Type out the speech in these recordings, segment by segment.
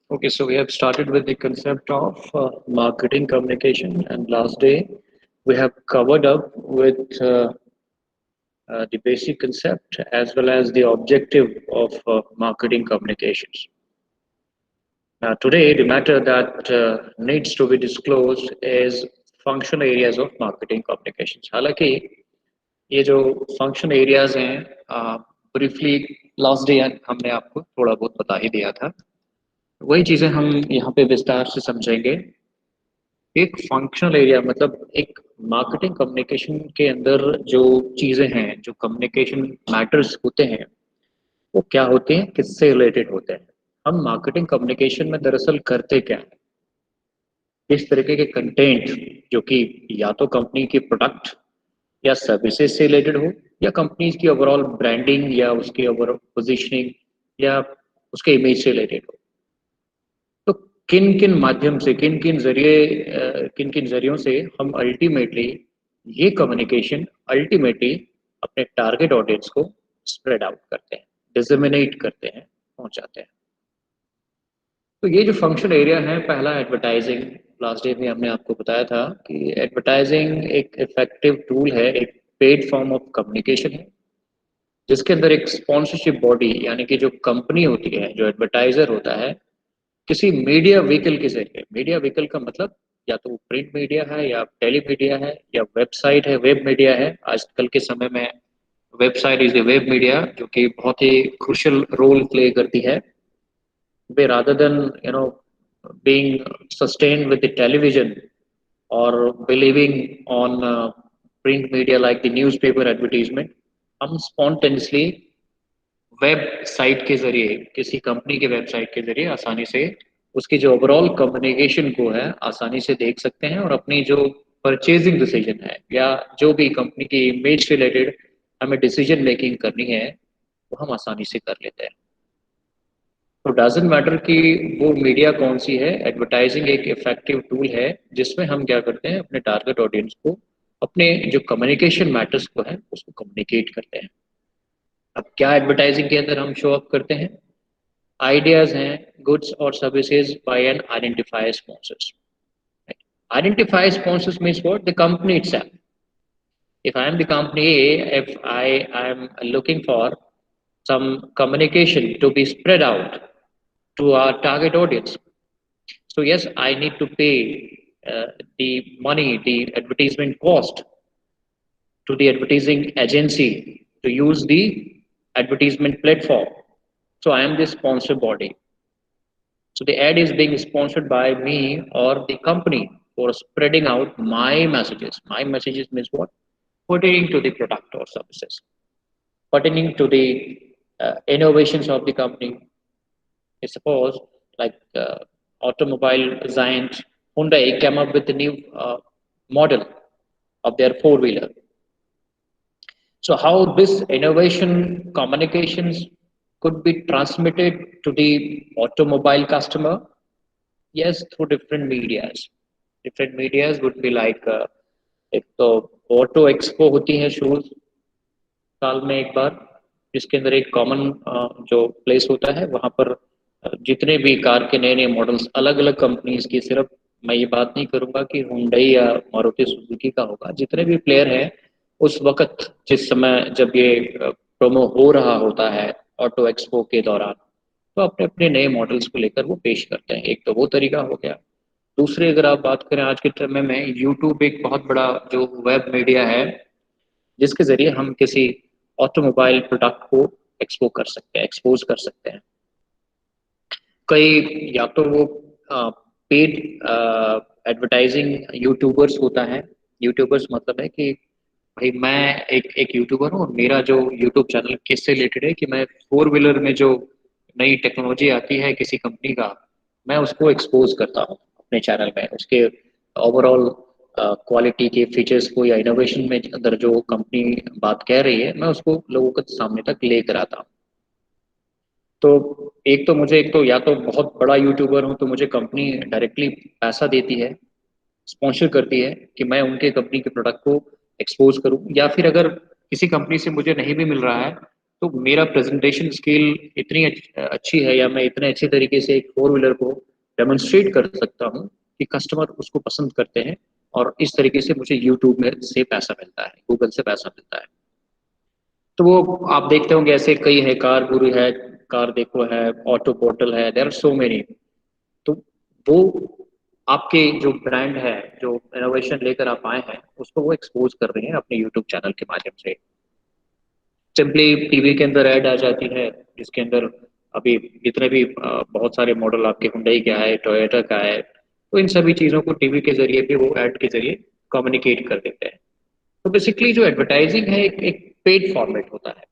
Okay, so we have started with the concept of marketing communication, and last day we have covered up with the basic concept as well as the objective of marketing communications. Now, today, the matter that needs to be disclosed is function areas of marketing communications. हालांकि ये जो function areas हैं briefly last day हमने आपको थोड़ा बहुत बता ही दिया था। वही चीज़ें हम यहाँ पे विस्तार से समझेंगे। एक फंक्शनल एरिया मतलब एक मार्केटिंग कम्युनिकेशन के अंदर जो चीज़ें हैं, जो कम्युनिकेशन मैटर्स होते हैं, वो क्या होते हैं, किससे रिलेटेड होते हैं। हम मार्केटिंग कम्युनिकेशन में दरअसल करते क्या हैं, इस तरीके के कंटेंट जो कि या तो कंपनी के प्रोडक्ट या सर्विसेज से रिलेटेड हो, या कंपनीज की ओवरऑल ब्रांडिंग या उसकी ओवरऑल पोजीशनिंग या उसके इमेज से रिलेटेड हो। तो किन किन माध्यम से, किन किन जरियों से हम अल्टीमेटली ये कम्युनिकेशन अल्टीमेटली अपने टारगेट ऑडियंस को स्प्रेड आउट करते हैं, डिसमिनेट करते हैं, पहुंचाते हैं। तो ये जो फंक्शन एरिया है, पहला एडवर्टाइजिंग। लास्ट डे में हमने आपको बताया था कि एडवर्टाइजिंग एक इफेक्टिव टूल है, एक पेड फॉर्म ऑफ कम्युनिकेशन है, जिसके अंदर एक स्पॉन्सरशिप बॉडी यानी कि जो कंपनी होती है, जो एडवर्टाइजर होता है, किसी मीडिया व्हीकल के जरिए, मीडिया व्हीकल का मतलब या तो प्रिंट मीडिया है या टेली मीडिया है या वेबसाइट है, वेब मीडिया है। आजकल के समय में website is a web media, जो कि बहुत ही क्रुशियल रोल प्ले करती है। वे rather than being sustained with the television or believing on print media like the newspaper advertisement, हम spontaneously वेबसाइट के जरिए, किसी कंपनी के वेबसाइट के जरिए आसानी से उसकी जो ओवरऑल कम्युनिकेशन को है आसानी से देख सकते हैं, और अपनी जो परचेजिंग डिसीजन है या जो भी कंपनी की इमेज से रिलेटेड हमें डिसीजन मेकिंग करनी है, वो हम आसानी से कर लेते हैं। तो डजेंट मैटर कि वो मीडिया कौन सी है, एडवर्टाइजिंग एक इफेक्टिव टूल है जिसमें हम क्या करते हैं, अपने टारगेट ऑडियंस को अपने जो कम्युनिकेशन मैटर्स को है उसको कम्युनिकेट करते हैं। अब क्या एडवर्टाइजिंग के अंदर हम शो अप करते हैं, आइडियाज हैं, गुड्स और services by an identify sponsors. Identify sponsors means what? The company itself. If I am the company A, if I am looking for some communication to be spread out to our target audience, so yes, I need to pay the money, the advertisement cost to the advertising agency to use the advertisement platform. So I am the sponsor body. So the ad is being sponsored by me or the company for spreading out my messages. My messages means what? Pertaining to the product or services, pertaining to the innovations of the company. Suppose like automobile giant Hyundai came up with a new model of their four-wheeler. So how this innovation communications could be transmitted to the automobile customer? Yes, through different medias. Different medias would be like एक तो auto expo होती है shows साल में एक बार, जिसके अंदर एक कॉमन जो प्लेस होता है वहां पर जितने भी कार के नए नए मॉडल्स अलग अलग कंपनीज की, सिर्फ मैं ये बात नहीं करूंगा कि हुंडई या मारुति सुजुकी का होगा, जितने भी प्लेयर हैं उस वक्त जिस समय जब ये प्रोमो हो रहा होता है ऑटो एक्सपो के दौरान, तो अपने अपने नए मॉडल्स को लेकर वो पेश करते हैं। एक तो वो तरीका हो गया। दूसरी अगर आप बात करें आज के समय में, यूट्यूब एक बहुत बड़ा जो वेब मीडिया है जिसके जरिए हम किसी ऑटोमोबाइल प्रोडक्ट को एक्सपो कर सकते हैं, एक्सपोज कर सकते हैं। कई या तो वो पेड एडवर्टाइजिंग यूट्यूबर्स होता है। यूट्यूबर्स मतलब है कि भाई मैं एक यूट्यूबर हूँ और मेरा जो यूट्यूब चैनल किससे रिलेटेड है कि मैं फोर व्हीलर में जो नई टेक्नोलॉजी आती है किसी कंपनी का, मैं उसको एक्सपोज करता हूँ अपने चैनल में, उसके ओवरऑल क्वालिटी के फीचर्स को या इनोवेशन में अंदर जो कंपनी बात कह रही है, मैं उसको लोगों के सामने तक लेकर आता हूँ। तो एक तो या तो बहुत बड़ा यूट्यूबर हूँ तो मुझे कंपनी डायरेक्टली पैसा देती है, स्पॉन्सर करती है कि मैं उनके कंपनी के प्रोडक्ट को एक्सपोज करूं, या फिर अगर किसी कंपनी से मुझे नहीं भी मिल रहा है तो मेरा प्रेजेंटेशन स्किल इतनी अच्छी है, या मैं इतने अच्छे तरीके से एक फोर व्हीलर को डेमोन्स्ट्रेट कर सकता हूँ कि कस्टमर उसको पसंद करते हैं, और इस तरीके से मुझे यूट्यूब में से पैसा मिलता है, गूगल से पैसा मिलता है। तो वो आप देखते होंगे ऐसे कई है, कार गुरु है, कार देखो है, ऑटो पोर्टल है, देर आर सो मेनी। तो वो आपके जो ब्रांड है, जो इनोवेशन लेकर आप आए हैं, उसको वो एक्सपोज कर रहे हैं अपने यूट्यूब चैनल के माध्यम से। सिंपली टीवी के अंदर ऐड आ जाती है, जिसके अंदर अभी जितने भी बहुत सारे मॉडल आपके हुंडई का है, टोयोटा का है, तो इन सभी चीज़ों को टीवी के जरिए भी वो ऐड के जरिए कम्युनिकेट कर देते हैं। तो बेसिकली जो एडवर्टाइजिंग है एक पेड फॉर्मेट होता है।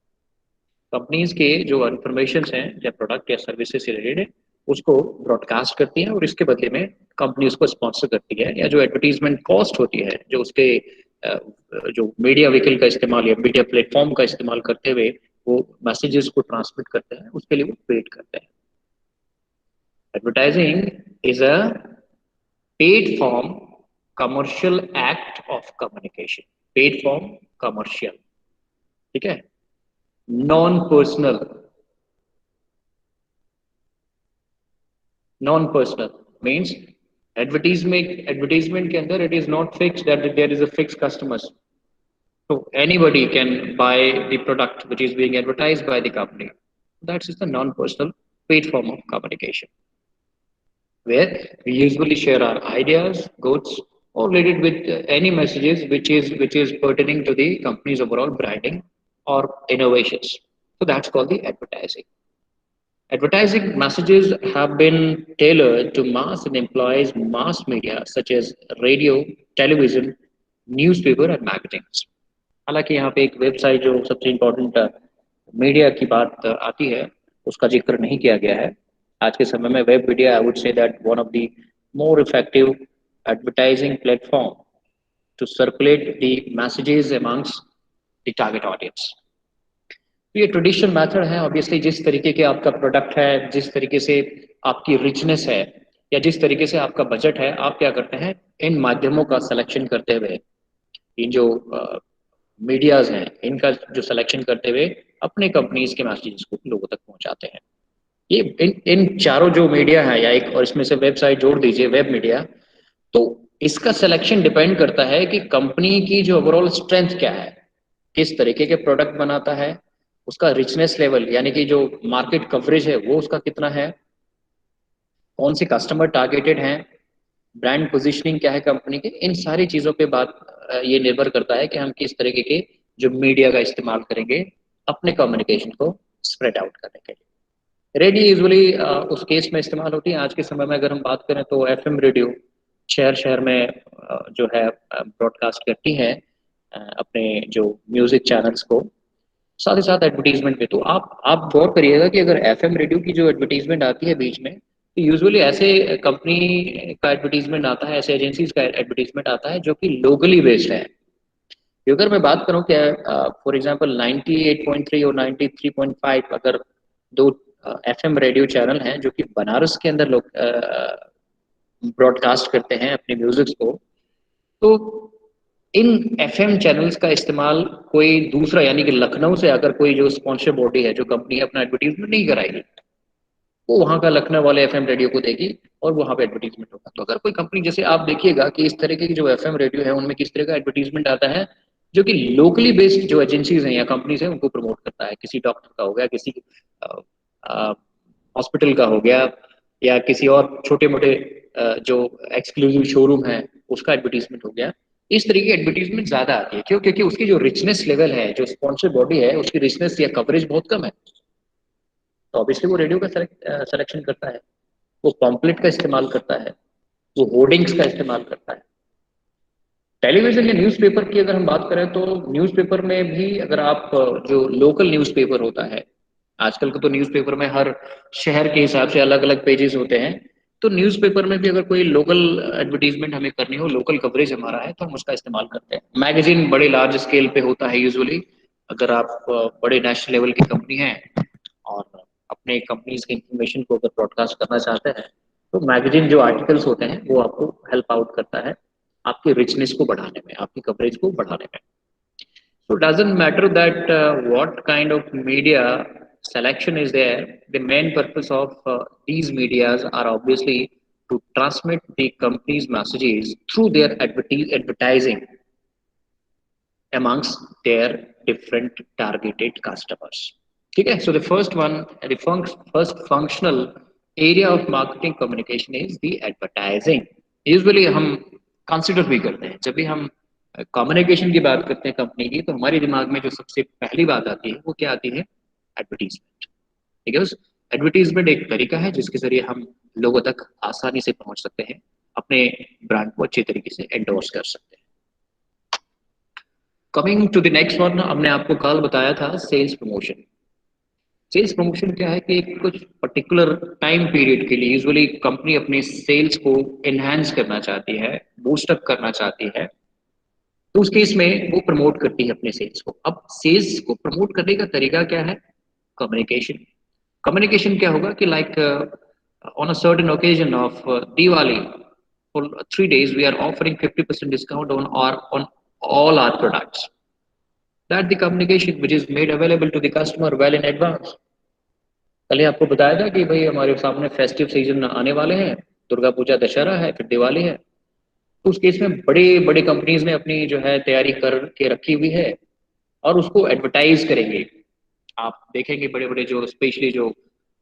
कंपनीज के जो इन्फॉर्मेशन हैं या प्रोडक्ट या सर्विसेज से रिलेटेड, उसको ब्रॉडकास्ट करती है, और इसके बदले में कंपनी उसको स्पॉन्सर करती है, या जो एडवर्टीजमेंट कॉस्ट होती है, जो उसके जो मीडिया व्हीकल का इस्तेमाल या मीडिया प्लेटफॉर्म का इस्तेमाल करते हुए वो मैसेजेस को ट्रांसमिट करते हैं, उसके लिए वो पेड करते हैं। Advertising is a paid form commercial act of communication. Paid form commercial, ठीक है। Non personal, non personal means advertisement के अंदर it is not fix that there is a fix customers, so anybody can buy the product which is being advertised by the company. That is the non-personal paid form of communication, where we usually share our ideas, goods, or related with any messages which is pertaining to the company's overall branding or innovations. So that's called the advertising. Advertising messages have been tailored to mass and employs mass media such as radio, television, newspaper and magazines. हालांकि यहाँ पे एक website जो सबसे important media की बात आती है, उसका जिक्र नहीं किया गया है। आज के समय में web media, I would say that one of the more effective advertising platform to circulate the messages amongst the target audience. तो ये ट्रेडिशनल मेथड है, ऑब्वियसली जिस तरीके के आपका प्रोडक्ट है, जिस तरीके से आपकी रिचनेस है, या जिस तरीके से आपका बजट है, आप क्या करते हैं, इन माध्यमों का सिलेक्शन करते हुए, इन जो मीडियाज हैं, इनका जो सिलेक्शन करते हुए अपने कंपनीज के मैसेजेस को लोगों तक पहुंचाते हैं। ये इन चारों जो मीडिया है, या एक और इसमें से वेबसाइट जोड़ दीजिए, वेब मीडिया, तो इसका सिलेक्शन डिपेंड करता है कि कंपनी की जो ओवरऑल स्ट्रेंथ क्या है, किस तरीके के प्रोडक्ट बनाता है, उसका रिचनेस लेवल यानी कि जो मार्केट कवरेज है वो उसका कितना है, कौन से कस्टमर टारगेटेड हैं, ब्रांड पोजीशनिंग क्या है कंपनी के, इन सारी चीज़ों पे बात ये निर्भर करता है कि हम किस तरीके के जो मीडिया का इस्तेमाल करेंगे अपने कम्युनिकेशन को स्प्रेड आउट करने के लिए। रेडियो यूजुअली उस केस में इस्तेमाल होती है। आज के समय में अगर हम बात करें तो एफएम रेडियो शहर शहर में जो है ब्रॉडकास्ट करती है अपने जो म्यूजिक चैनल्स को, साथ ही साथ एडवर्टीजमेंट पे। तो आप गौर करिएगा कि अगर एफएम रेडियो की जो एडवर्टीजमेंट आती है बीच में, तो यूजुअली ऐसे कंपनी का एडवर्टीजमेंट आता है, ऐसे एजेंसीज का एडवर्टीजमेंट आता है जो कि लोकली बेस्ड है। अगर मैं बात करूं क्या, फॉर एग्जांपल 98.3 और 93.5 अगर दो एफएम रेडियो चैनल हैं जो कि बनारस के अंदर लोग ब्रॉडकास्ट करते हैं अपने म्यूजिक को, तो इन एफएम चैनल्स का इस्तेमाल कोई दूसरा, यानी कि लखनऊ से अगर कोई जो स्पॉन्सर बॉडी है, जो कंपनी अपना एडवर्टीजमेंट नहीं कराएगी, वो वहाँ का लखनऊ वाले एफएम रेडियो को देगी और वहाँ पे एडवर्टीजमेंट होगा। तो अगर कोई कंपनी, जैसे आप देखिएगा कि इस तरीके की जो एफएम रेडियो है उनमें किस तरह का एडवर्टीजमेंट आता है, जो कि लोकली बेस्ड जो एजेंसीज हैं या कंपनीज हैं उनको प्रमोट करता है। किसी डॉक्टर का हो गया, किसी हॉस्पिटल का हो गया, या किसी और छोटे मोटे जो एक्सक्लूसिव शोरूम है उसका एडवर्टीजमेंट हो गया। इस तरीके की एडवर्टीजमेंट ज्यादा आती है। क्यों? क्योंकि उसकी जो रिचनेस लेवल है, जो स्पॉन्सर बॉडी है, उसकी रिचनेस या कवरेज बहुत कम है। तो ऑब्वियसली वो रेडियो का सिलेक्शन करता है, वो पॉम्पलेट का इस्तेमाल करता है, वो होर्डिंग्स का इस्तेमाल करता है। टेलीविजन या न्यूज़पेपर की अगर हम बात करें, तो न्यूज़पेपर में भी अगर आप जो लोकल न्यूज़पेपर होता है, आजकल को तो न्यूज़पेपर में हर शहर के हिसाब से अलग अलग पेजेस होते हैं, तो न्यूज़पेपर में भी अगर कोई लोकल एडवर्टीजमेंट हमें करनी हो, लोकल कवरेज हमारा है, तो हम उसका इस्तेमाल करते हैं। मैगजीन बड़े लार्ज स्केल पे होता है यूजुअली। अगर आप बड़े नेशनल लेवल की कंपनी है और अपने कंपनीज की इंफॉर्मेशन को अगर ब्रॉडकास्ट करना चाहते हैं, तो मैगजीन जो आर्टिकल्स होते हैं वो आपको हेल्प आउट करता है आपकी रिचनेस को बढ़ाने में, आपकी कवरेज को बढ़ाने में। So it doesn't matter that what kind of media selection is there. The main purpose of these medias are obviously to transmit the company's messages through their advertising amongst their different targeted customers. Okay, so the first one, the first functional area of marketing communication is the advertising. Usually हम consider भी करते हैं जब भी हम communication की बात करते हैं कंपनी की तो हमारे दिमाग में जो सबसे पहली बात आती है वो क्या आती है एडवर्टीजमेंट बिकॉज एडवर्टीजमेंट एक तरीका है जिसके जरिए हम लोगों तक आसानी से पहुंच सकते हैं अपने ब्रांड को अच्छे तरीके से एंडोर्स कर सकते हैं coming to the next one हमने आपको कल बताया था सेल्स प्रमोशन सेल्स प्रमोशन क्या है कि कुछ पर्टिकुलर टाइम पीरियड के लिए यूजुअली कंपनी अपने सेल्स को एनहांस करना चाहती है बूस्ट अप करना चाहती है तो उस केस में वो प्रमोट करती है अपने सेल्स को अब सेल्स को प्रमोट करने का तरीका क्या है कम्युनिकेशन कम्युनिकेशन क्या होगा कि like on a certain occasion of Diwali for 3 days we are offering 50% discount on all our products that the communication which is made available to the customer well in advance कल ही आपको बताया था कि भाई हमारे सामने फेस्टिव सीजन आने वाले हैं दुर्गा पूजा दशहरा है फिर दिवाली है तो उस केस में बड़े बड़े कंपनीज ने अपनी जो है तैयारी कर के रखी हुई है और उसको एडवर्टाइज करेंगे आप देखेंगे बड़े बड़े जो स्पेशली जो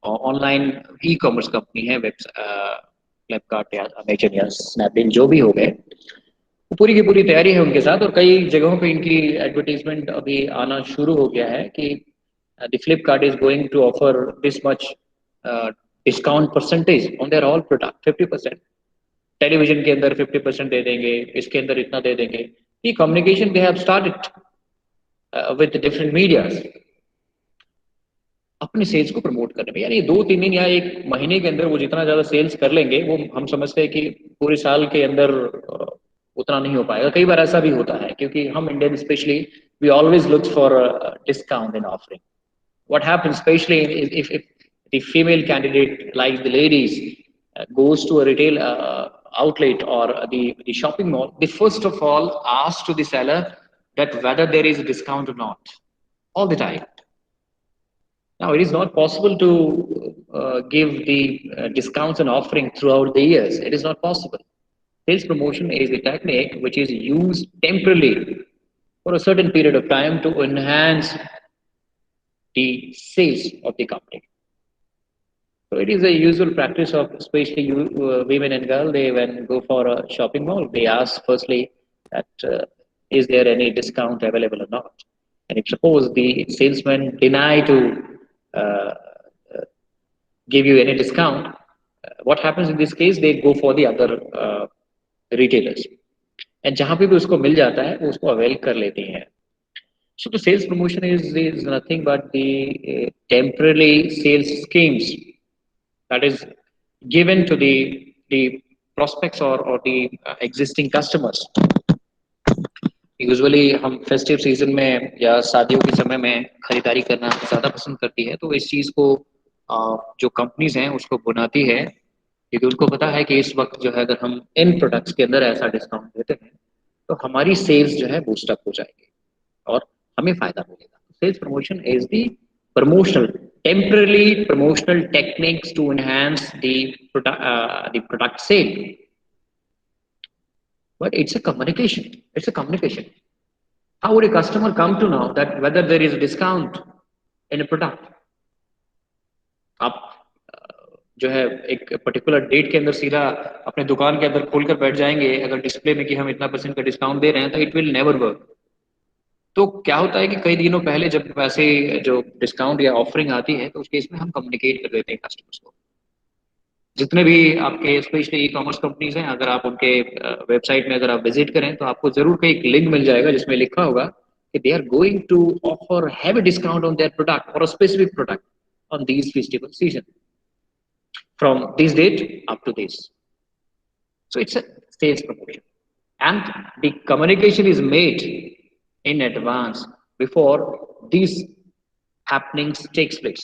ऑनलाइन ई कॉमर्स कंपनी है वेब फ्लिपकार्ट या अमेजन या स्नैपडील जो भी हो गए वो पूरी की पूरी तैयारी है उनके साथ और कई जगहों पे इनकी एडवर्टीजमेंट अभी आना शुरू हो गया है कि the Flipkart is going to offer this much discount percentage on their all product 50% television के अंदर 50% दे देंगे इसके अंदर इतना दे देंगे ये communication they have started with different medias अपने सेल्स को प्रमोट करने में यानी 2-3 दिन या एक महीने के अंदर वो जितना ज्यादा सेल्स कर लेंगे वो हम समझते हैं कि पूरे साल के अंदर उतना नहीं हो पाएगा कई बार ऐसा भी होता है क्योंकि हम Indian specially we always look for discount in offering what happens especially if the female candidate like the ladies goes to a retail outlet or the shopping mall they first of all ask to the seller that whether there is a discount or not all the time now it is not possible to give the discounts and offering throughout the years it is not possible sales promotion is a technique which is used temporarily for a certain period of time to enhance the sales of the company. So it is a usual practice of especially women and girls. They when go for a shopping mall, they ask firstly that is there any discount available or not. And if suppose the salesman deny to uh, give you any discount, what happens in this case? They go for the other retailers. And जहाँ पे भी उसको मिल जाता है वो उसको avail कर लेते हैं So the sales promotion is nothing but the temporary sales schemes that is given to the prospects or the existing customers. Usually हम फेस्टिव सीजन में या शादियों के समय में खरीदारी करना ज़्यादा पसंद करती है तो इस चीज़ को जो कंपनीज हैं उसको बनाती है क्योंकि उनको पता है कि इस वक्त जो है अगर हम इन प्रोडक्ट्स के अंदर ऐसा डिस्काउंट देते हैं तो हमारी सेल्स जो है बूस्टअप हो जाएगी और हमें फायदा मिलेगा sales promotion is the promotional temporarily promotional techniques to enhance the product sale but it's a communication how would a customer come to know that whether there is a discount in a product आप जो है एक particular date के अंदर सीधा अपने दुकान के अंदर खोलकर बैठ जाएंगे अगर डिस्प्ले में कि हम इतना % का डिस्काउंट दे रहे हैं तो इट विल नेवर वर्क तो क्या होता है कि कई दिनों पहले जब वैसे जो डिस्काउंट या ऑफरिंग आती है तो उस केस में हम कम्युनिकेट कर देते हैं कस्टमर्स को जितने भी आपके स्पेशली ई कॉमर्स कंपनीज हैं अगर आप उनके वेबसाइट में अगर आप विजिट करें तो आपको जरूर कहीं एक लिंक मिल जाएगा जिसमें लिखा होगा कि they are going to offer have a discount on their product और specific product on these festival season from this date up to this so it's a sales promotion and the communication is made in advance before these happenings takes place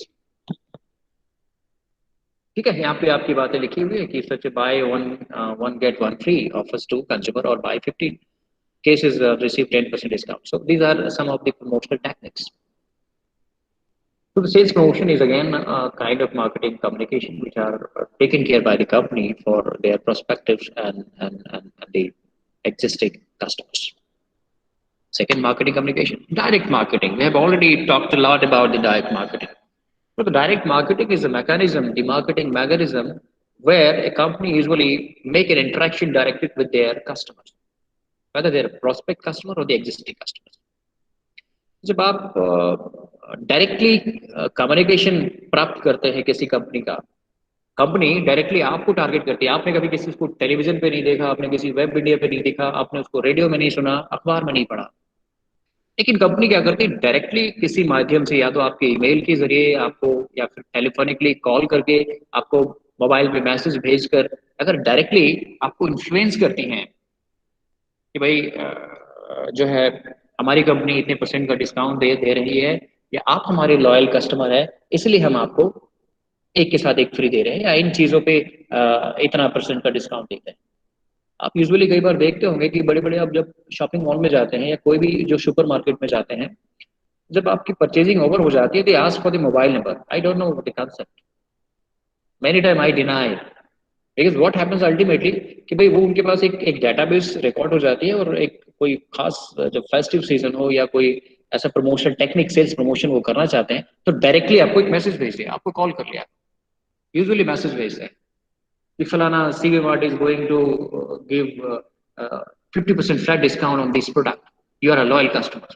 ठीक है यहाँ पे आपकी बातें लिखी हुई है कि such buy one get one free offers to consumer और buy 15 cases receive 10% discount. So these are some of the promotional tactics. So the sales promotion is again a kind of marketing communication which are taken care by the company for their prospective and the existing customers. Second, marketing communication, direct marketing. We have already talked a lot about the direct marketing. So the direct marketing is a mechanism, the marketing mechanism where a company usually make an interaction directly with their customers, whether they're a prospect customer or the existing customers. जब आप directly communication प्राप्त करते हैं किसी company का, company directly आपको target करती है। आपने कभी किसी को टेलीविजन पे नहीं देखा, आपने किसी वेब मीडिया पे नहीं देखा, आपने उसको रेडियो में नहीं सुना, अखबार में नहीं पढ़ा, लेकिन कंपनी क्या करती है डायरेक्टली किसी माध्यम से, या तो आपके ईमेल के जरिए आपको, या फिर टेलीफोनिकली कॉल करके आपको, मोबाइल पे मैसेज भेजकर अगर डायरेक्टली आपको इन्फ्लुएंस करती हैं कि भाई जो है हमारी कंपनी इतने परसेंट का डिस्काउंट दे रही है, या आप हमारे लॉयल कस्टमर है इसलिए हम आपको एक के साथ एक फ्री दे रहे हैं, या इन चीज़ों पे इतना परसेंट का डिस्काउंट देते हैं। आप यूजुअली कई बार देखते होंगे कि बड़े बड़े आप जब शॉपिंग मॉल में जाते हैं या कोई भी जो सुपर मार्केट में जाते हैं, जब आपकी परचेजिंग ओवर हो जाती है तो ask for the mobile number. I don't know the concept, many time I deny, because what happens ultimately कि भाई वो उनके पास एक डेटाबेस रिकॉर्ड हो जाती है, और एक कोई खास जब फेस्टिव सीजन हो या कोई ऐसा प्रमोशन टेक्निक सेल्स प्रमोशन वो करना चाहते हैं तो डायरेक्टली आपको एक मैसेज भेज दिया, आपको कॉल कर लिया, यूजुअली मैसेज भेजते हैं कि फलाना CV mart is going to give 50% flat discount on this product, you are a loyal customer.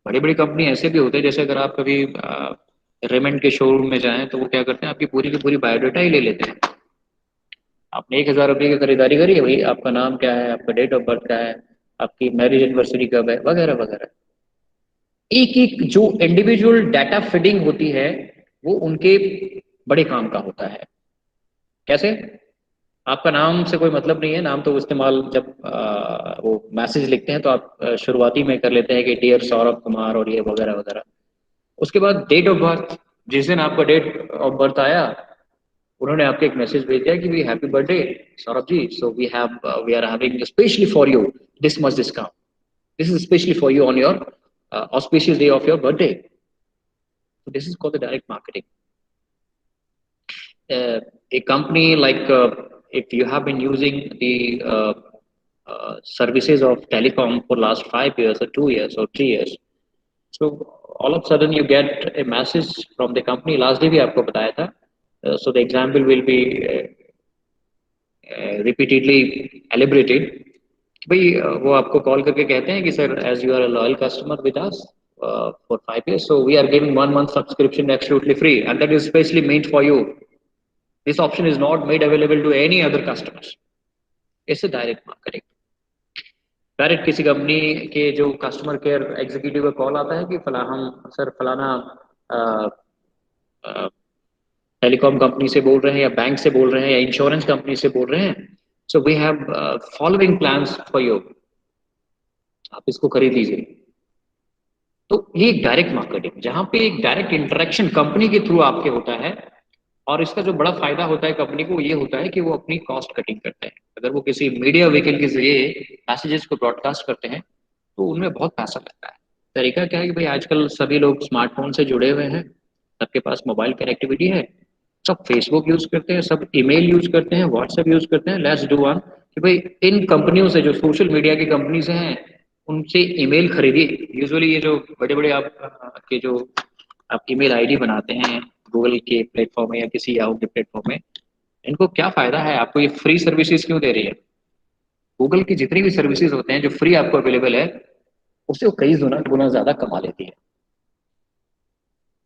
बड़ी बड़ी कंपनी ऐसे भी होते हैं, जैसे अगर आप कभी रेमंड के शोरूम में जाएं तो वो क्या करते हैं आपकी पूरी की पूरी बायोडाटा ही ले लेते हैं। आपने 1,000 रुपये की खरीदारी करी है, भाई आपका नाम क्या है, आपका डेट ऑफ बर्थ क्या है, आपकी मैरिज एनिवर्सरी कब है, वगैरह वगैरह। एक एक जो इंडिविजुअल डाटा फीडिंग होती है वो उनके बड़े काम का होता है। कैसे? आपका नाम से कोई मतलब नहीं है, नाम तो इस्तेमाल जब वो मैसेज लिखते हैं तो आप शुरुआती में कर लेते हैं कि डियर सौरभ कुमार और ये वगैरह वगैरह। उसके बाद डेट ऑफ बर्थ, जिस दिन आपका डेट ऑफ बर्थ आया उन्होंने आपको एक मैसेज भेज दिया कि we happy birthday Saurabh ji, so we are having specially for you this much discount, this is specially for you on your auspicious day of your birthday. So this is called the direct marketing. A company like if you have been using the services of telecom for last 5 years or 2 years or 3 years, so all of a sudden you get a message from the company, last day भी आपको बताया था, so the example will be repeatedly elaborated। भाई वो आपको call करके कहते हैं कि sir as you are a loyal customer with us for 5 years, so we are giving 1 month subscription absolutely free, and that is specially meant for you. This option is not made available to any other customers. It's a direct marketing. Direct किसी company के जो customer care executive का call आता है कि हम sir फलाना telecom company से बोल रहे हैं, या बैंक से बोल रहे हैं, या इंश्योरेंस कंपनी से बोल रहे हैं, so we have following plans for you, आप इसको खरीद लीजिए। तो ये एक डायरेक्ट मार्केटिंग, जहां पे एक डायरेक्ट इंटरेक्शन कंपनी के थ्रू आपके होता है, और इसका जो बड़ा फायदा होता है कंपनी को ये होता है कि वो अपनी कॉस्ट कटिंग करते हैं। अगर वो किसी मीडिया व्हीकल के जरिए मैसेजेस को ब्रॉडकास्ट करते हैं तो उनमें बहुत पैसा लगता है। तरीका क्या है कि भाई आजकल सभी लोग स्मार्टफोन से जुड़े हुए हैं, सबके पास मोबाइल कनेक्टिविटी है, सब फेसबुक यूज करते हैं, सब ईमेल यूज करते हैं, व्हाट्सएप यूज करते हैं। लेट्स डू वन कि भाई इन कंपनियों से, जो सोशल मीडिया की कंपनीज हैं, उनसे ईमेल खरीदिए। यूजुअली ये जो बड़े बड़े आप के जो आप ईमेल आईडी बनाते हैं गूगल के प्लेटफॉर्म में या किसी याहू के प्लेटफॉर्म में, इनको क्या फायदा है? आपको ये फ्री सर्विसेज क्यों दे रही है? गूगल की जितनी भी सर्विसेज होते हैं जो फ्री आपको अवेलेबल है, उससे वो कई गुना गुना ज्यादा कमा लेती है।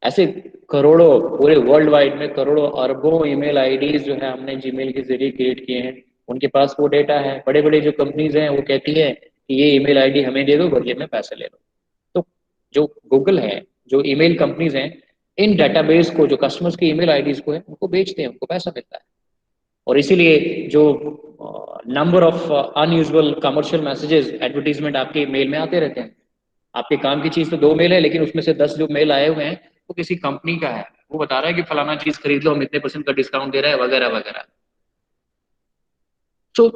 ऐसे करोड़ों, पूरे वर्ल्ड वाइड में करोड़ों अरबों ईमेल आईडीज जो है हमने जीमेल के जरिए क्रिएट किए हैं, उनके पास वो डेटा है। बड़े बड़े जो कंपनीज हैं वो कहती है कि ये ईमेल आईडी हमें दे दो, बदले में पैसे ले लो। तो जो गूगल है, जो ईमेल कंपनीज हैं, इन डेटाबेस को, जो कस्टमर्स की ईमेल आईडीज को है, उनको बेचते हैं, उनको पैसा मिलता है। और इसीलिए जो number of unusual commercial messages, advertisement आपके मेल में आते रहते हैं। आपके काम की चीज तो 2 मेल है, लेकिन उसमें से 10 जो मेल आए हुए हैं वो किसी कंपनी का है, वो बता रहा है कि फलाना चीज खरीद लो, हम इतने परसेंट का डिस्काउंट दे रहे हैं, वगैरह वगैरह। तो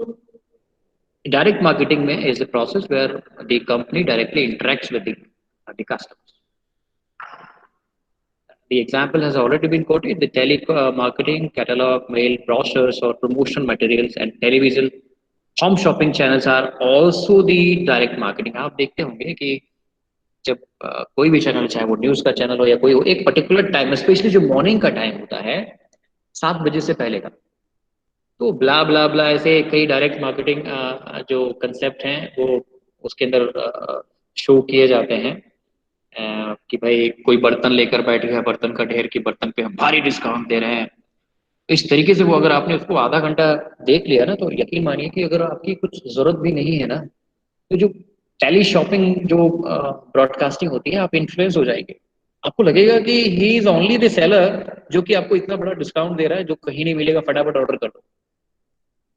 Direct marketing में is a process where the company directly interacts with the customers. The example has already been quoted. The telemarketing, catalog, mail, brochures, or promotional materials and television home shopping channels are also the direct marketing. आप देखते होंगे कि जब कोई भी channel, चाहे वो news का चैनल हो या कोई हो, एक पर्टिकुलर टाइम, स्पेशली जो मॉर्निंग का टाइम होता है 7 बजे से पहले का, तो ब्ला ब्ला ब्ला ऐसे कई डायरेक्ट मार्केटिंग जो कंसेप्ट हैं वो उसके अंदर शो किए जाते हैं। कि भाई कोई बर्तन लेकर बैठ गया, बर्तन का ढेर, की बर्तन पे हम भारी डिस्काउंट दे रहे हैं। इस तरीके से वो अगर आपने उसको आधा घंटा देख लिया ना, तो यकीन मानिए कि अगर आपकी कुछ जरूरत भी नहीं है ना, तो जो टेली शॉपिंग जो ब्रॉडकास्टिंग होती है, आप इन्फ्लुएंस हो जाएंगे। आपको लगेगा कि he is only the seller जो कि आपको इतना बड़ा डिस्काउंट दे रहा है जो कहीं नहीं मिलेगा, फटाफट ऑर्डर कर दो।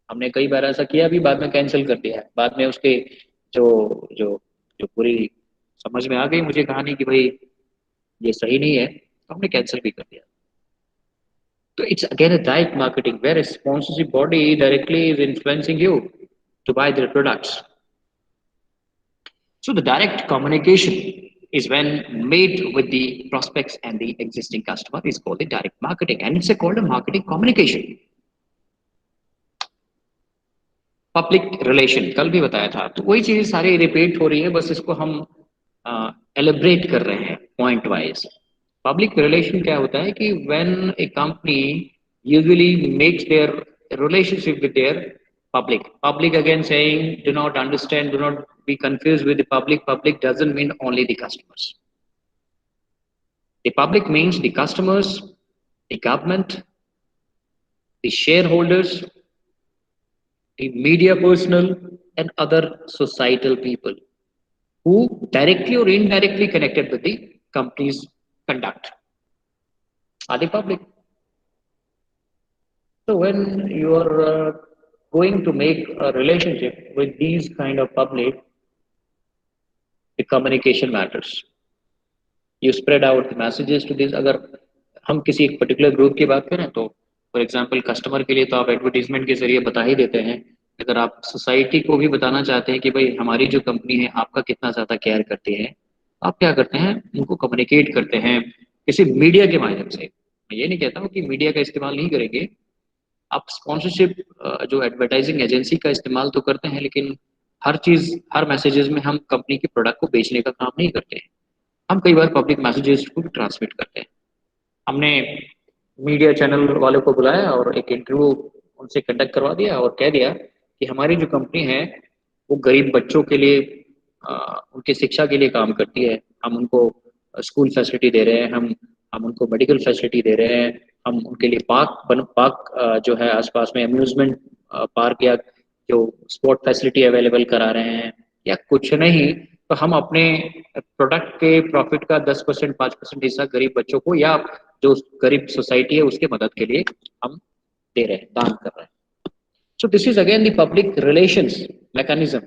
हमने कई बार ऐसा किया भी, बाद में कैंसिल कर दिया है। बाद में उसके जो जो जो पूरी समझ में आ गई मुझे कहानी कि भाई ये सही नहीं है, तो हमने कैंसिल भी कर दिया। तो it's again a direct marketing where a sponsorship body directly is influencing you to buy their products. So the direct communication is when made with the prospects and the existing customer is called the direct marketing, and it's called a marketing communication. Public relation कल भी बताया था, तो वही चीजें सारी repeat हो रही है, बस इसको हम एलिब्रेट कर रहे हैं पॉइंट वाइज। पब्लिक रिलेशन क्या होता है कि when A company usually makes there relationship with their public again saying, do not understand, do not be confused with the public doesn't mean only the customers. The public means the customers, the government, the shareholders, the media personnel, and other societal people who directly or indirectly connected with the company's conduct are the public. So when you are going to make a relationship with these kind of public, the communication matters. You spread out the messages to this. अगर हम किसी एक particular group की बात करें तो for example customer के लिए तो आप एडवर्टीजमेंट के जरिए बता ही देते हैं। अगर आप सोसाइटी को भी बताना चाहते हैं कि भाई हमारी जो कंपनी है आपका कितना ज़्यादा केयर करती है, आप क्या करते हैं, उनको कम्युनिकेट करते हैं किसी मीडिया के माध्यम से। मैं ये नहीं कहता हूँ कि मीडिया का इस्तेमाल नहीं करेंगे, आप स्पॉन्सरशिप जो एडवर्टाइजिंग एजेंसी का इस्तेमाल तो करते हैं, लेकिन हर चीज़ हर मैसेजेस में हम कंपनी के प्रोडक्ट को बेचने का काम नहीं करते हैं। हम कई बार पब्लिक मैसेजेस को भी ट्रांसमिट करते हैं। हमने मीडिया चैनल वालों को बुलाया और एक इंटरव्यू उनसे कंडक्ट करवा दिया और कह दिया कि हमारी जो कंपनी है वो गरीब बच्चों के लिए उनकी शिक्षा के लिए काम करती है। हम उनको स्कूल फैसिलिटी दे रहे हैं, हम उनको मेडिकल फैसिलिटी दे रहे हैं, हम उनके लिए पार्क जो है आसपास में अम्यूजमेंट पार्क या जो स्पोर्ट फैसिलिटी अवेलेबल करा रहे हैं, या कुछ नहीं तो हम अपने प्रोडक्ट के प्रॉफिट का 10% 5% हिस्सा गरीब बच्चों को या जो गरीब सोसाइटी है उसके मदद के लिए हम दे रहे हैं, दान कर रहे हैं। So this is again the public relations mechanism.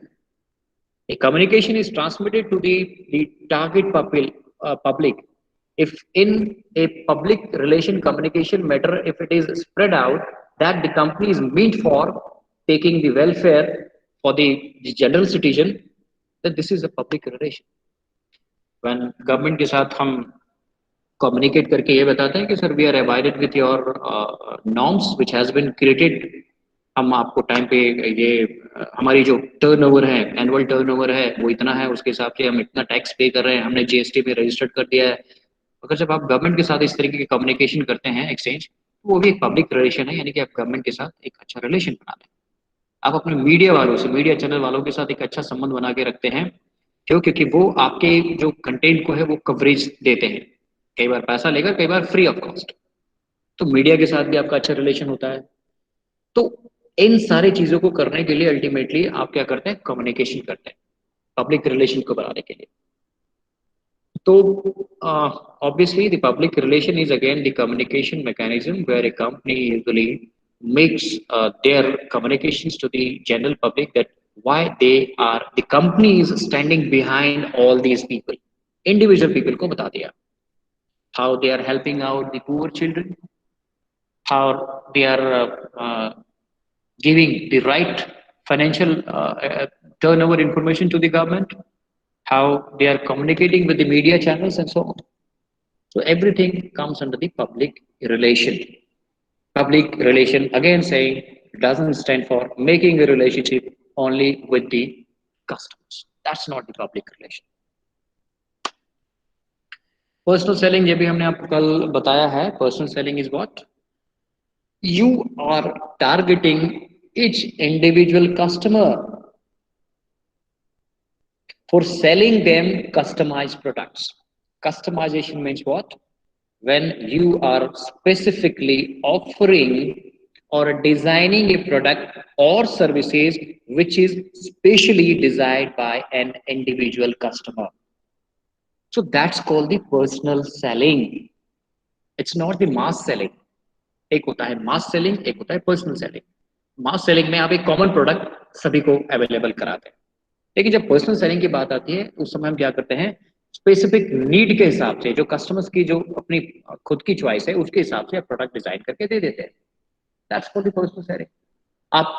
A communication is transmitted to the target public. If in a public relation communication matter, if it is spread out that the company is meant for taking the welfare for the general citizen, then this is a public relation. When government के साथ हम communicate करके ये बताते हैं कि sir we are abided with your norms which has been created, हम आपको टाइम पे ये हमारी जो टर्नओवर है, एनुअल टर्नओवर है वो इतना है, उसके हिसाब से हम इतना टैक्स पे कर रहे हैं, हमने जीएसटी में रजिस्टर्ड कर दिया है। अगर जब आप गवर्नमेंट के साथ इस तरीके की कम्युनिकेशन करते हैं एक्सचेंज, तो वो भी एक पब्लिक रिलेशन है, यानी कि आप गवर्नमेंट के साथ एक अच्छा रिलेशन बना रहे हैं। आप अपने मीडिया वालों से, मीडिया चैनल वालों के साथ एक अच्छा संबंध बना के रखते हैं, क्यों? क्योंकि वो आपके जो कंटेंट को है वो कवरेज देते हैं, कई बार पैसा लेकर, कई बार फ्री ऑफ कॉस्ट। तो मीडिया के साथ भी आपका अच्छा रिलेशन होता है। तो इन सारी चीजों को करने के लिए अल्टीमेटली आप क्या करते हैं, कम्युनिकेशन करते हैं पब्लिक रिलेशन को बनाने के लिए। तो obviously the public relation is again the communication mechanism where a company usually makes their communications to the general public that why they are, the company is standing behind all these people, individual people को बता दिया, how they are helping out the poor children, how they are giving the right financial turnover information to the government, how they are communicating with the media channels and so on. So everything comes under the public relation. Public relation, again saying, doesn't stand for making a relationship only with the customers. That's not the public relation. Personal selling, ये भी हमने आपको कल बताया है. Personal selling is what? You are targeting each individual customer for selling them customized products. Customization means what? When you are specifically offering or designing a product or services which is specially desired by an individual customer. So that's called the personal selling. It's not the mass selling. एक होता है मास selling, एक होता है personal selling. मास selling में आप एक common product सभी को अवेलेबल कराते हैं, लेकिन जब पर्सनल सेलिंग की बात आती है उस समय हम क्या करते हैं, स्पेसिफिक नीड के हिसाब से, जो कस्टमर्स की जो अपनी खुद की चॉइस है उसके हिसाब से प्रोडक्ट डिजाइन करके दे देते हैं. That's called the personal selling. आप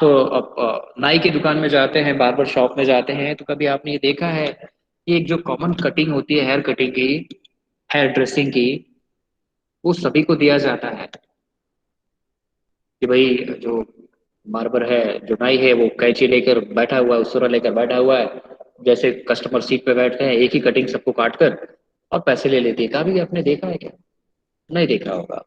नाई की दुकान में जाते हैं, बार्बर शॉप में जाते हैं, तो कभी आपने ये देखा है कि एक जो कॉमन कटिंग होती है हेयर कटिंग की, हेयर ड्रेसिंग की, वो सभी को दिया जाता है कि भाई जो बार्बर है, जो नाई है, वो कैंची लेकर बैठा हुआ है, उसुरा लेकर बैठा हुआ है, जैसे कस्टमर सीट पे बैठते हैं एक ही कटिंग सबको काट कर और पैसे ले लेती है. कभी आपने देखा है क्या? नहीं देखा होगा.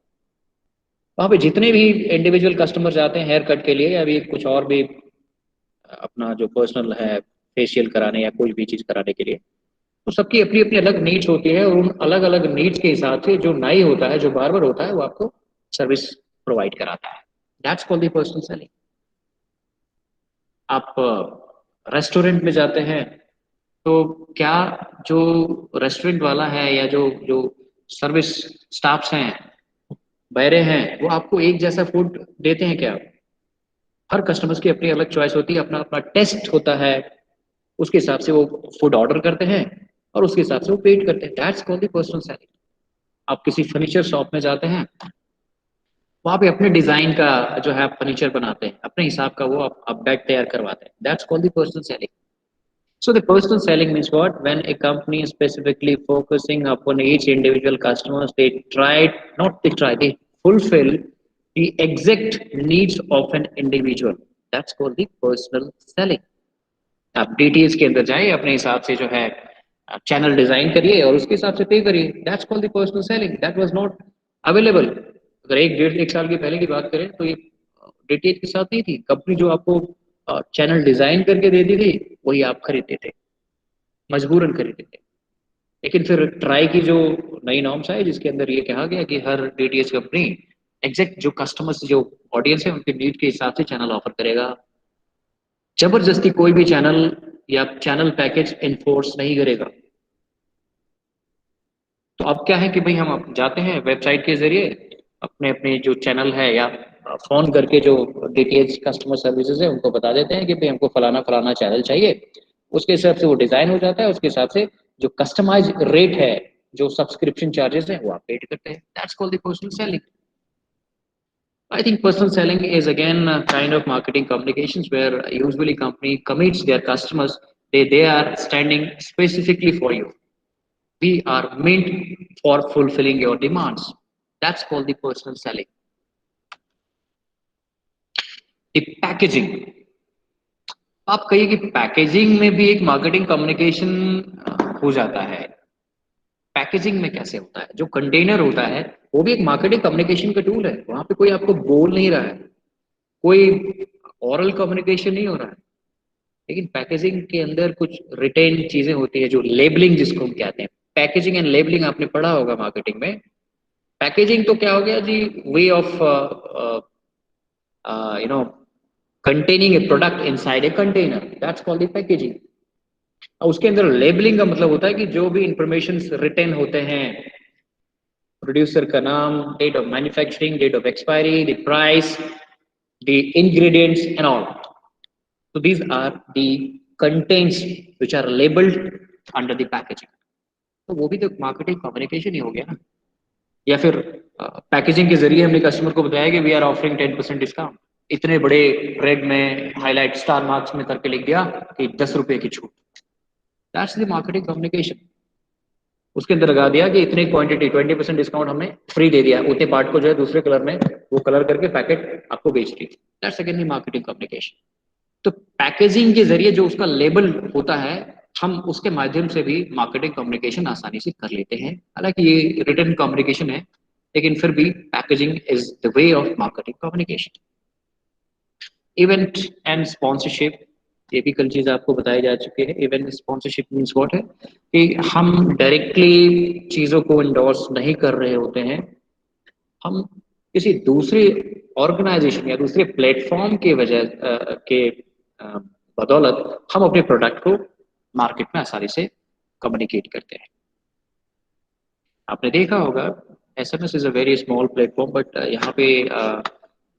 वहाँ पे जितने भी इंडिविजुअल कस्टमर जाते हैं हेयर कट के लिए या भी कुछ और भी अपना जो पर्सनल है फेशियल कराने या कोई भी चीज कराने के लिए, तो सबकी अपनी अपनी अलग नीड्स होती है और उन अलग अलग नीड्स के हिसाब से जो नाई होता है, जो बार्बर होता है, वो आपको सर्विस प्रोवाइड कराता है. That's called the personal selling. आप रेस्टोरेंट में जाते हैं तो क्या जो रेस्टोरेंट वाला है या जो जो सर्विस स्टाफ्स हैं, बहरे हैं, वो आपको एक जैसा फूड देते हैं क्या? हर कस्टमर्स की अपनी अलग चॉइस होती है, अपना अपना टेस्ट होता है, उसके हिसाब से वो फूड ऑर्डर करते हैं और उसके हिसाब से वो पेड करते हैं. That's called the personal selling. आप किसी फर्नीचर शॉप में जाते हैं, वहां पे अपने डिजाइन का जो है फर्नीचर बनाते हैं, अपने हिसाब का वो आप बेड तैयार करवाते हैं. That's called the personal selling. So the personal selling means what? When a company is specifically focusing upon each individual customers, they fulfill the exact needs of an individual. That's called the personal selling. आप DTH के अंदर जाइए, अपने हिसाब से जो है channel design करिए और उसके हिसाब से पे करिए. That's called the personal selling. That was not available. अगर एक डेढ़ एक साल की पहले की बात करें तो ये डीटीएच के साथ नहीं थी. कंपनी जो आपको चैनल डिजाइन करके देती थी वही आप खरीदते थे, मजबूरन खरीदते थे. लेकिन फिर ट्राई की जो नई नॉर्म्स आई जिसके अंदर ये कहा गया कि हर डीटीएच कंपनी एग्जैक्ट जो कस्टमर्स, जो ऑडियंस है, उनके नीड के हिसाब से चैनल ऑफर करेगा. जबरदस्ती कोई भी चैनल या चैनल पैकेज इन्फोर्स नहीं करेगा. तो अब क्या है कि भाई हम जाते हैं वेबसाइट के जरिए अपने अपने जो चैनल है या फोन करके जो डीटीएच कस्टमर सर्विसेज है उनको बता देते हैं कि भाई हमको फलाना फलाना चैनल चाहिए. उसके हिसाब से वो डिजाइन हो जाता है, उसके हिसाब से जो कस्टमाइज रेट है, जो सब्सक्रिप्शन चार्जेस है, वो आप पेड करते हैं. That's called the personal selling. I think personal selling is again a kind of marketing communications where usually company commits their customers. They are standing specifically for you. We are meant for fulfilling your demands. That's called the personal selling. The packaging. आप कहिए कि packaging में भी एक marketing communication हो जाता है. Packaging में कैसे होता है? जो कंटेनर होता है वो भी एक मार्केटिंग कम्युनिकेशन का टूल है. वहां पे कोई आपको बोल नहीं रहा है, कोई ओरल कम्युनिकेशन नहीं हो रहा है, लेकिन पैकेजिंग के अंदर कुछ रिटेन चीजें होती है, जो लेबलिंग जिसको हम कहते हैं. पैकेजिंग एंड लेबलिंग आपने पढ़ा होगा मार्केटिंग में. पैकेजिंग तो क्या हो गया जी, way of you know containing a product inside a container. That's called the packaging. उसके अंदर लेबलिंग का मतलब होता है कि जो भी इंफॉर्मेशन रिटेन होते हैं, प्रोड्यूसर का नाम, date of manufacturing, date of expiry, the price, the ingredients and all. So these are the contents which are labeled under the packaging. तो वो भी तो मार्केटिंग कम्युनिकेशन ही हो गया ना. या फिर पैकेजिंग के जरिए हमने कस्टमर को बताया कि वी आर ऑफरिंग 10% डिस्काउंट. इतने बड़े रेड में हाईलाइट स्टार मार्क्स में करके लिख दिया कि 10 रुपए की छूट। That's the marketing communication. उसके अंदर लगा दिया कि इतनी क्वांटिटी 20% डिस्काउंट हमने फ्री दे दिया, उतने पार्ट को जो है दूसरे कलर में वो कलर करके पैकेट आपको बेच दी। That's again marketing communication. तो पैकेजिंग के जरिए जो उसका लेबल होता है, हम उसके माध्यम से भी मार्केटिंग कम्युनिकेशन आसानी से कर लेते हैं। हालांकि ये रिटर्न कम्युनिकेशन है, लेकिन फिर भी packaging is the way of marketing communication. Event and sponsorship, ये भी कल चीज आपको बताई जा चुकी है। इवेंट स्पॉन्सरशिप मीन्स व्हाट है कि हम डायरेक्टली चीजों को इंडोर्स नहीं कर रहे होते हैं, हम किसी दूसरे ऑर्गेनाइजेशन या दूसरे प्लेटफॉर्म के वजह के बदौलत हम अपने प्रोडक्ट को मार्केट में आसानी से कम्युनिकेट करते हैं। आपने देखा होगा SMS is a very small platform, but यहाँ पे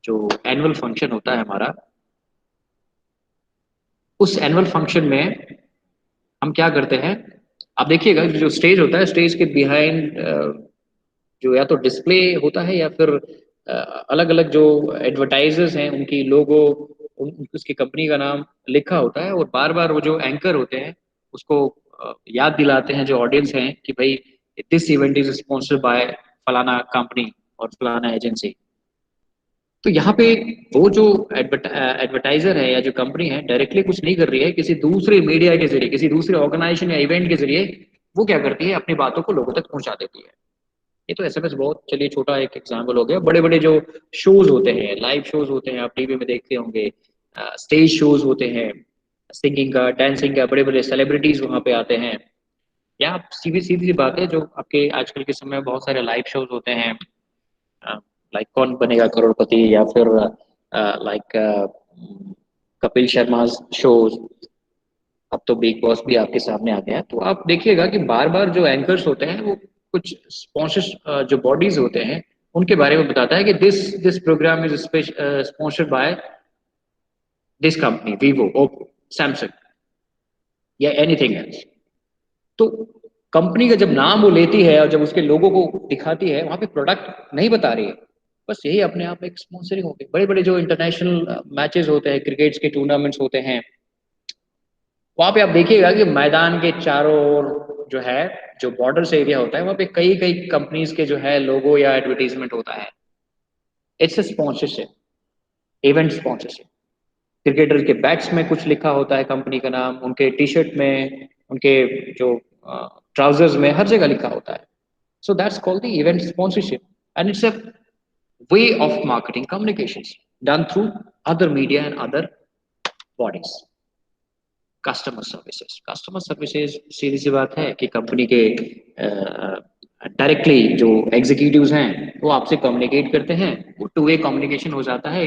जो एनुअल फंक्शन होता है हमारा, उस एनुअल फंक्शन में हम क्या करते हैं, आप देखिएगा जो स्टेज होता है, स्टेज के बिहाइंड जो या तो डिस्प्ले होता है या फिर अलग अलग जो एडवर्टाइजर्स हैं उनकी लोगो, उसकी कंपनी का नाम लिखा होता है, और बार बार वो जो एंकर होते हैं उसको याद दिलाते हैं जो ऑडियंस हैं कि भाई this event is sponsored bye फलाना कंपनी और फलाना एजेंसी। तो यहाँ पे वो जो एडवर्टाइजर है या जो कंपनी है डायरेक्टली कुछ नहीं कर रही है, किसी दूसरे मीडिया के जरिए, किसी दूसरे ऑर्गेनाइजेशन या इवेंट के जरिए वो क्या करती है, अपनी बातों को लोगों तक पहुंचा देती है। ये तो SMS बहुत, चलिए छोटा एक एग्जाम्पल हो गया। बड़े बड़े जो शोज होते हैं, लाइव शोज होते हैं, आप टीवी में देखते होंगे, स्टेज शोज होते हैं, सिंगिंग का, डांसिंग का, बड़े बड़े सेलिब्रिटीज वहां पे आते हैं। या आप सीधी सीधी सी बात है, जो आपके आजकल के समय में बहुत सारे लाइव शोज होते हैं, लाइक कौन बनेगा करोड़पति, या फिर लाइक कपिल शर्मा शोज, अब तो बिग बॉस भी आपके सामने आ गया है। तो आप देखिएगा कि बार बार जो एंकर्स होते हैं वो कुछ स्पॉन्सर जो बॉडीज होते हैं उनके बारे में बताता है कि this this program is sponsored by this company, Vivo, Oppo, Samsung या एनीथिंग एल्स। तो कंपनी का जब नाम वो लेती है और जब उसके लोगों को दिखाती है, वहां पे प्रोडक्ट नहीं बता रही है, बस यही अपने आप एक स्पॉन्सरिंग हो गई। बड़े बड़े जो इंटरनेशनल मैचेस होते हैं, क्रिकेट्स के टूर्नामेंट्स होते हैं, वहां पे आप देखिएगा कि मैदान के चारों ओर जो है, जो बॉर्डर्स एरिया होता है, वहां पे कई कई कंपनीज के जो है लोगो या एडवर्टीजमेंट होता है। It's a sponsorship, event sponsorship. Cricketer के बैट्स में कुछ लिखा होता है कंपनी का नाम, उनके टी शर्ट में, उनके जो ट्राउजर्स में, हर जगह लिखा होता है। So that's called the event sponsorship, and it's a way of marketing communications done through other media and other bodies. Customer services सीधी सी बात है कि कंपनी के डायरेक्टली जो एग्जीक्यूटिव्स हैं वो आपसे कम्युनिकेट करते हैं, वो टू वे कम्युनिकेशन हो जाता है,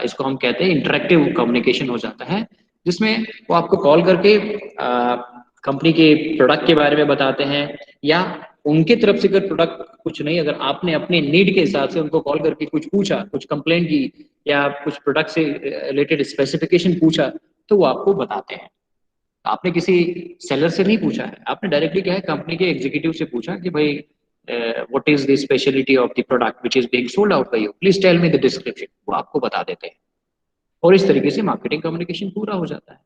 इसको हम कहते हैं इंटरेक्टिव कम्युनिकेशन हो जाता है, जिसमें वो आपको कॉल करके कंपनी के प्रोडक्ट के बारे में बताते हैं, या उनके तरफ से अगर प्रोडक्ट कुछ नहीं, अगर आपने अपने नीड के हिसाब से उनको कॉल करके कुछ पूछा, कुछ कंप्लेंट की, या कुछ प्रोडक्ट से रिलेटेड स्पेसिफिकेशन पूछा, तो वो आपको बताते हैं। आपने किसी सेलर से नहीं पूछा है, आपने डायरेक्टली क्या है, कंपनी के एग्जीक्यूटिव से पूछा कि भाई what is the speciality of the product which is being sold out by you, please tell me the description. वो आपको बता देते हैं, और इस तरीके से मार्केटिंग कम्युनिकेशन पूरा हो जाता है।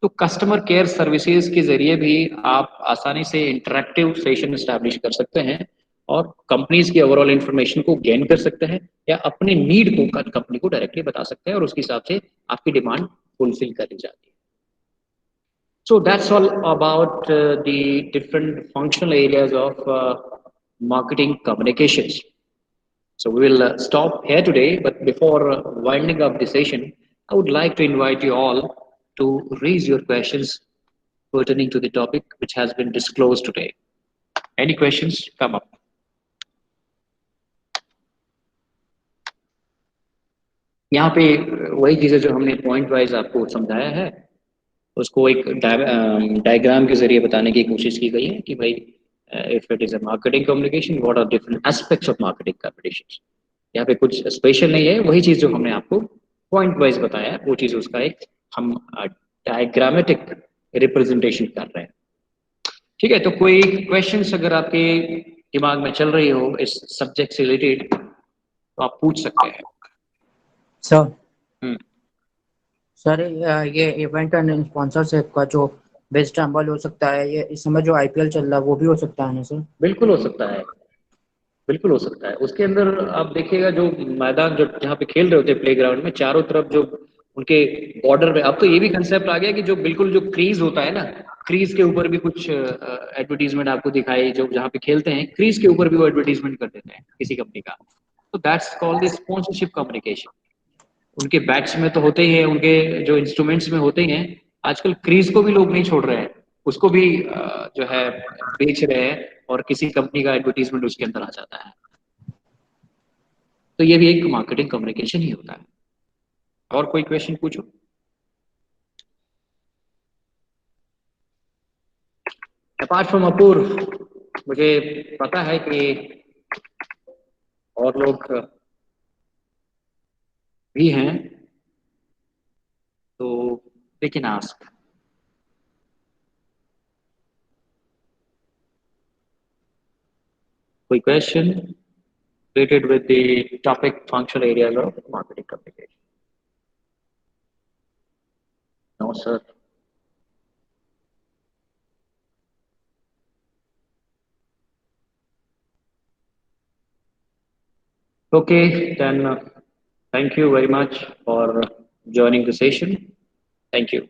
तो कस्टमर केयर सर्विसेज के जरिए भी आप आसानी से इंटरेक्टिव सेशन स्टैब्लिश कर सकते हैं, और कंपनीज की ओवरऑल इंफॉर्मेशन को गेन कर सकते हैं, या अपने नीड को कंपनी को डायरेक्टली बता सकते हैं, और उसके हिसाब से आपकी डिमांड फुलफिल कर दी जाती है। So that's all about the different functional areas of marketing communications. So we will stop here today, but before winding up the session, I would like to invite you all to raise your questions pertaining to the topic which has been disclosed today. Any questions? Come up. यहाँ पे वही चीज़ें जो हमने point wise आपको समझाया है, उसको एक डायग्राम के जरिए बताने की कोशिश की गई है कि भाई if it is a marketing communication, what are different aspects of marketing communication. यहाँ पे कुछ स्पेशल नहीं है, वही चीज जो हमने आपको पॉइंट वाइज बताया है, वो चीज उसका एक हम डायग्रामेटिक रिप्रेजेंटेशन कर रहे हैं। ठीक है, तो कोई क्वेश्चंस अगर आपके दिमाग में चल रही हो इस सब्जेक्ट से रिलेटेड, तो आप पूछ सकते हैं। सर हम्म। सर ये इवेंट एंड स्पॉन्सरशिप का जो बेस्ट एम्बल हो सकता है, ये इस समय जो आईपीएल चल रहा है वो भी हो सकता है ना सर? बिल्कुल हो सकता है, बिल्कुल हो सकता है। उसके अंदर आप देखिएगा जो मैदान, जो जहाँ पे खेल रहे होते हैं प्ले ग्राउंड में, चारों तरफ जो उनके बॉर्डर में, अब तो ये भी कंसेप्ट आ गया कि जो बिल्कुल जो क्रीज होता है ना, क्रीज के ऊपर भी कुछ एडवर्टीजमेंट आपको दिखाई, जो जहाँ पे खेलते हैं क्रीज के ऊपर भी वो एडवर्टीजमेंट कर देते हैं किसी कंपनी का। तो that's called the sponsorship communication. उनके बैट्स में तो होते ही है, उनके जो इंस्ट्रूमेंट्स में होते ही हैं। आजकल क्रीज को भी लोग नहीं छोड़ रहे हैं, उसको भी जो है बेच रहे हैं, और किसी कंपनी का एडवर्टीजमेंट उसके अंदर आ जाता है। तो ये भी एक मार्केटिंग कम्युनिकेशन ही होता है। और कोई क्वेश्चन पूछो। अपार्ट फ्रॉम अपूर, मुझे पता है कि और लोग भी हैं, तो दे कैन आस्क। कोई question related with the topic functional areas of marketing communication? No, sir. Okay, then thank you very much for joining the session. Thank you.